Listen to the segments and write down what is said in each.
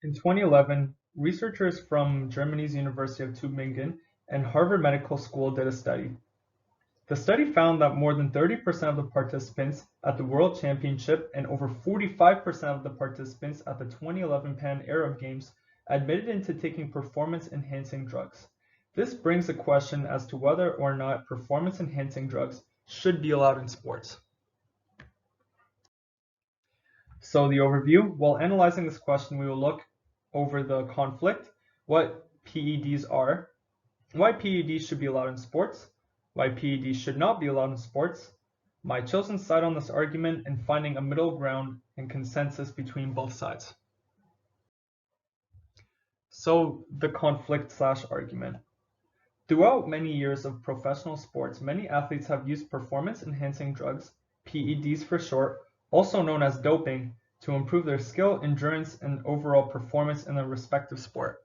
In 2011, researchers from Germany's University of Tübingen and Harvard Medical School did a study. The study found that more than 30% of the participants at the World Championship and over 45% of the participants at the 2011 Pan Arab Games admitted into taking performance-enhancing drugs. This brings a question as to whether or not performance-enhancing drugs should be allowed in sports. So the overview, while analyzing this question, we will look over the conflict, what PEDs are, why PEDs should be allowed in sports, why PEDs should not be allowed in sports, my chosen side on this argument, and finding a middle ground and consensus between both sides. So the conflict/argument. Throughout many years of professional sports, many athletes have used performance-enhancing drugs, PEDs for short, also known as doping, to improve their skill, endurance, and overall performance in their respective sport.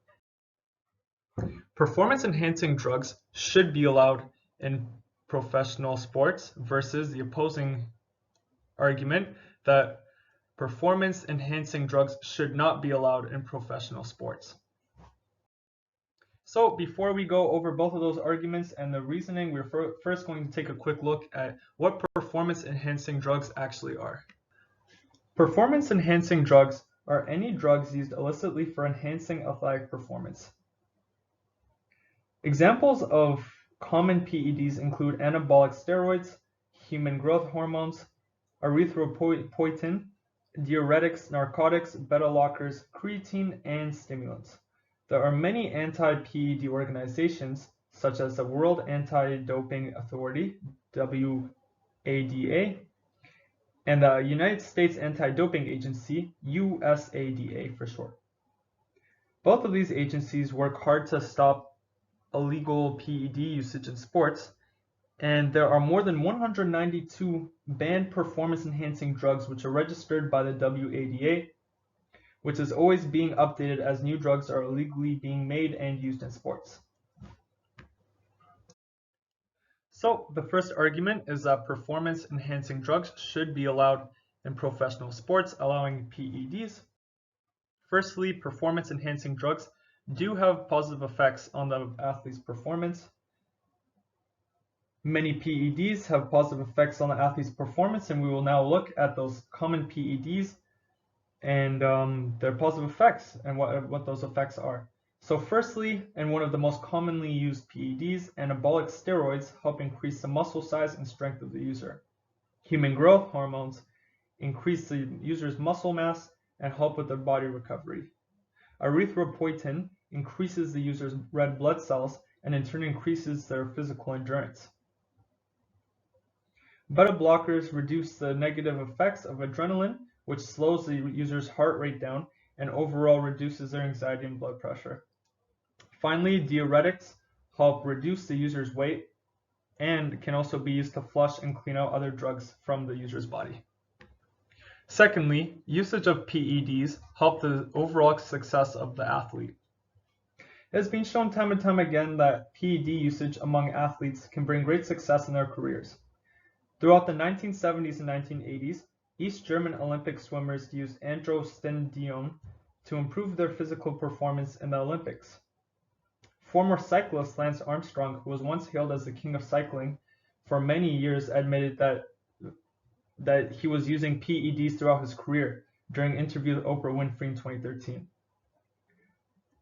Performance-enhancing drugs should be allowed in professional sports versus the opposing argument that performance-enhancing drugs should not be allowed in professional sports. So before we go over both of those arguments and the reasoning, we're first going to take a quick look at what performance-enhancing drugs actually are. Performance-enhancing drugs are any drugs used illicitly for enhancing athletic performance. Examples of common PEDs include anabolic steroids, human growth hormones, erythropoietin, diuretics, narcotics, beta blockers, creatine, and stimulants. There are many anti-PED organizations, such as the World Anti-Doping Authority, WADA, and the United States Anti-Doping Agency, USADA for short. Both of these agencies work hard to stop illegal PED usage in sports, and there are more than 192 banned performance-enhancing drugs which are registered by the WADA, which is always being updated as new drugs are illegally being made and used in sports. So the first argument is that performance-enhancing drugs should be allowed in professional sports, allowing PEDs. Firstly, performance-enhancing drugs do have positive effects on the athlete's performance. Many PEDs have positive effects on the athlete's performance, and we will now look at those common PEDs and their positive effects and what those effects are. So firstly, and one of the most commonly used PEDs, anabolic steroids help increase the muscle size and strength of the user. Human growth hormones increase the user's muscle mass and help with their body recovery. Erythropoietin increases the user's red blood cells and in turn increases their physical endurance. Beta blockers reduce the negative effects of adrenaline, which slows the user's heart rate down and overall reduces their anxiety and blood pressure. Finally, diuretics help reduce the user's weight and can also be used to flush and clean out other drugs from the user's body. Secondly, usage of PEDs help the overall success of the athlete. It has been shown time and time again that PED usage among athletes can bring great success in their careers. Throughout the 1970s and 1980s, East German Olympic swimmers used androstenedione to improve their physical performance in the Olympics. Former cyclist Lance Armstrong, who was once hailed as the king of cycling, for many years admitted that he was using PEDs throughout his career during an interview with Oprah Winfrey in 2013.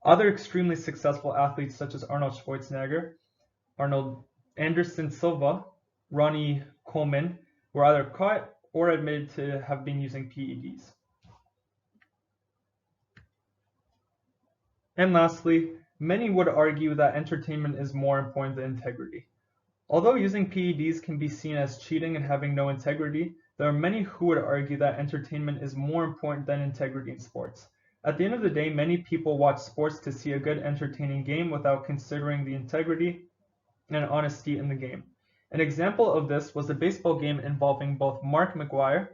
Other extremely successful athletes such as Arnold Schwarzenegger, Arnold Anderson Silva, Ronnie Coleman were either caught or admitted to have been using PEDs. And lastly, many would argue that entertainment is more important than integrity. Although using PEDs can be seen as cheating and having no integrity, there are many who would argue that entertainment is more important than integrity in sports. At the end of the day, many people watch sports to see a good, entertaining game without considering the integrity and honesty in the game. An example of this was a baseball game involving both Mark McGwire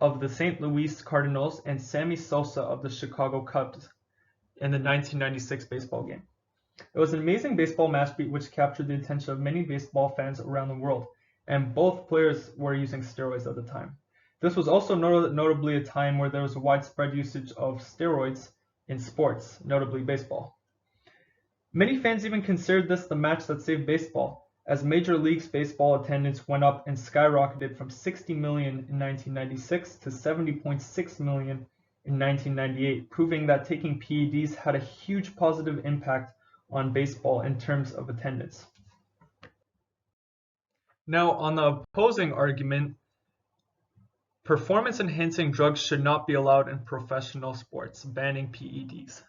of the St. Louis Cardinals and Sammy Sosa of the Chicago Cubs in the 1996 baseball game. It was an amazing baseball match which captured the attention of many baseball fans around the world, and both players were using steroids at the time. This was also notably a time where there was a widespread usage of steroids in sports, notably baseball. Many fans even considered this the match that saved baseball, as Major League Baseball attendance went up and skyrocketed from 60 million in 1996 to 70.6 million in 1998, proving that taking PEDs had a huge positive impact on baseball in terms of attendance. Now, on the opposing argument, performance-enhancing drugs should not be allowed in professional sports, banning PEDs.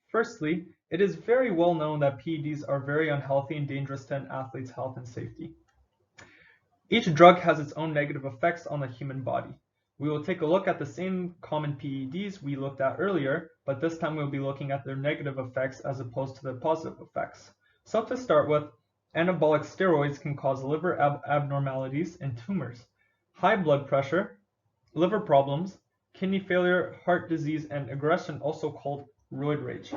Firstly, it is very well known that PEDs are very unhealthy and dangerous to an athlete's health and safety. Each drug has its own negative effects on the human body. We will take a look at the same common PEDs we looked at earlier, but this time we'll be looking at their negative effects as opposed to their positive effects. So to start with, anabolic steroids can cause liver abnormalities and tumors, high blood pressure, liver problems, kidney failure, heart disease, and aggression, also called roid rage.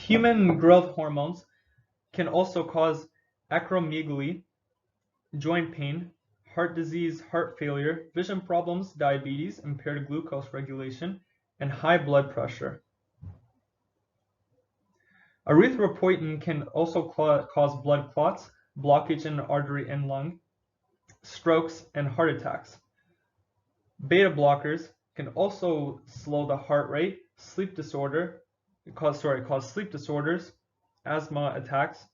Human growth hormones can also cause acromegaly, joint pain, heart disease, heart failure, vision problems, diabetes, impaired glucose regulation, and high blood pressure. Erythropoietin can also cause blood clots, blockage in artery and lung, strokes, and heart attacks. Beta blockers can also slow the heart rate, cause sleep disorders, asthma attacks,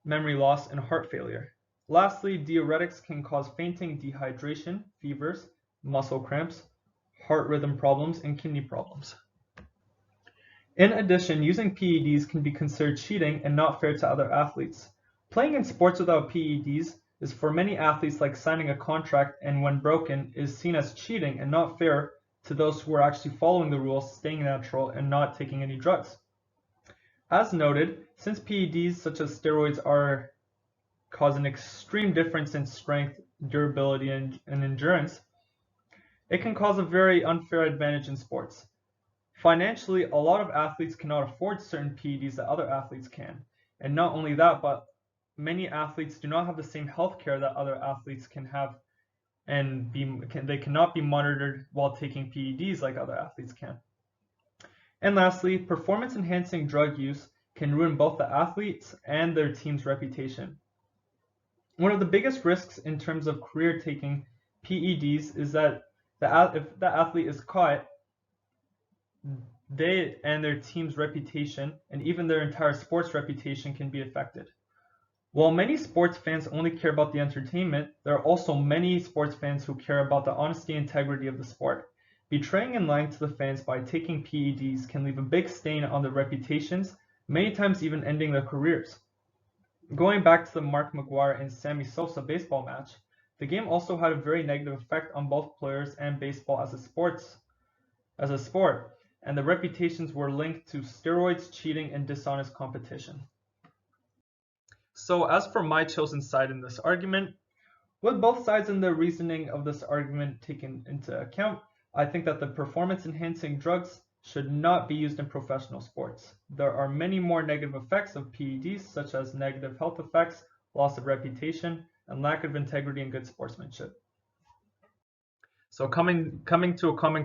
memory loss, and heart failure. Lastly, diuretics can cause fainting, dehydration, fevers, muscle cramps, heart rhythm problems, and kidney problems. In addition, using PEDs can be considered cheating and not fair to other athletes. Playing in sports without PEDs is for many athletes like signing a contract, and when broken, is seen as cheating and not fair to those who are actually following the rules, staying natural, and not taking any drugs. As noted, since PEDs such as steroids cause an extreme difference in strength, durability, and endurance, it can cause a very unfair advantage in sports. Financially, a lot of athletes cannot afford certain PEDs that other athletes can. And not only that, but many athletes do not have the same health care that other athletes can have, and they cannot be monitored while taking PEDs like other athletes can. And lastly, performance-enhancing drug use can ruin both the athletes and their team's reputation. One of the biggest risks in terms of career taking PEDs is that if the athlete is caught, they and their team's reputation and even their entire sports reputation can be affected. While many sports fans only care about the entertainment, there are also many sports fans who care about the honesty and integrity of the sport. Betraying and lying to the fans by taking PEDs can leave a big stain on their reputations, many times even ending their careers. Going back to the Mark McGwire and Sammy Sosa baseball match, the game also had a very negative effect on both players and baseball as a sport, and the reputations were linked to steroids, cheating, and dishonest competition. So as for my chosen side in this argument, with both sides and the reasoning of this argument taken into account, I think that the performance-enhancing drugs should not be used in professional sports. There are many more negative effects of PEDs, such as negative health effects, loss of reputation, and lack of integrity and good sportsmanship. So coming to a common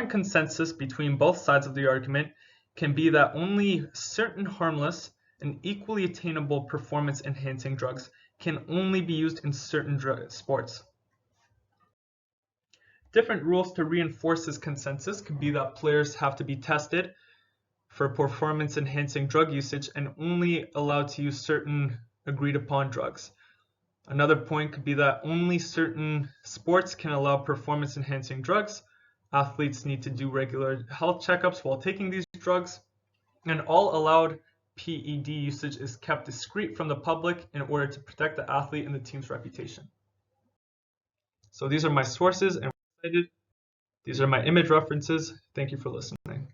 consensus between both sides of the argument can be that only certain harmless and equally attainable performance-enhancing drugs can only be used in certain sports. Different rules to reinforce this consensus could be that players have to be tested for performance-enhancing drug usage and only allowed to use certain agreed-upon drugs. Another point could be that only certain sports can allow performance-enhancing drugs. Athletes need to do regular health checkups while taking these drugs, and all allowed PED usage is kept discreet from the public in order to protect the athlete and the team's reputation. So these are my sources and these are my image references. Thank you for listening.